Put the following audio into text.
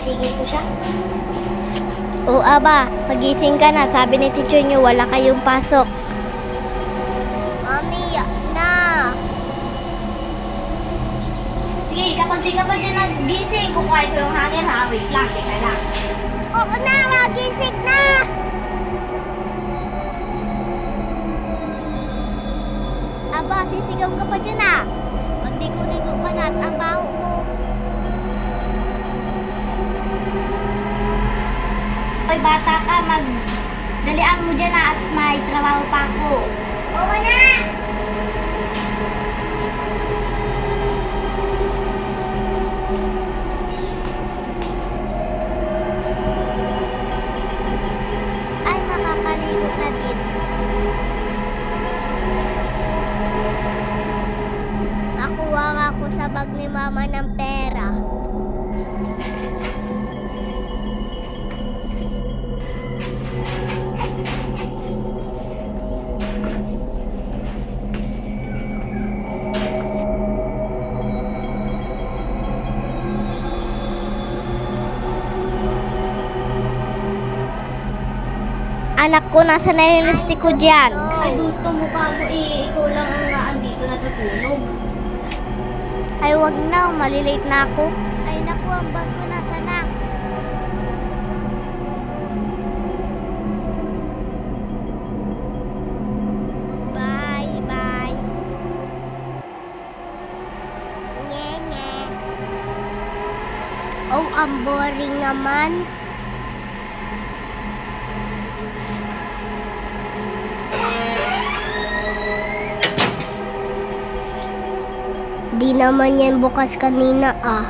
Gigisingin ko siya. O aba, magising ka na. Sabi ni teacher niyo wala kayong pasok. Mami, na! Sige, kapag di ka pa dyan nagising, kukuhain ko yung hangin ha. Wait lang, teka lang. Oo na, magising na! Aba, sisigaw ka pa dyan ah. Magdigo-digo ka na at ang baho mo. Hoy, bata ka, dalian mo dyan na at may trabaho pa ako. Oo na! Ay, makakaligo na din. Nakuha nga ako sa bag ni mama ng pera. Anak ko, nasa na yung lipstick ko dyan? Ay, doon to mukha mo eh. Ikaw lang ang andito natutulog. Ay, wag na. Malilate na ako. Ay, naku, ang bag ko nasa na. Bye, bye. Nye. Oh, ang boring naman. Di naman yan bukas kanina ah.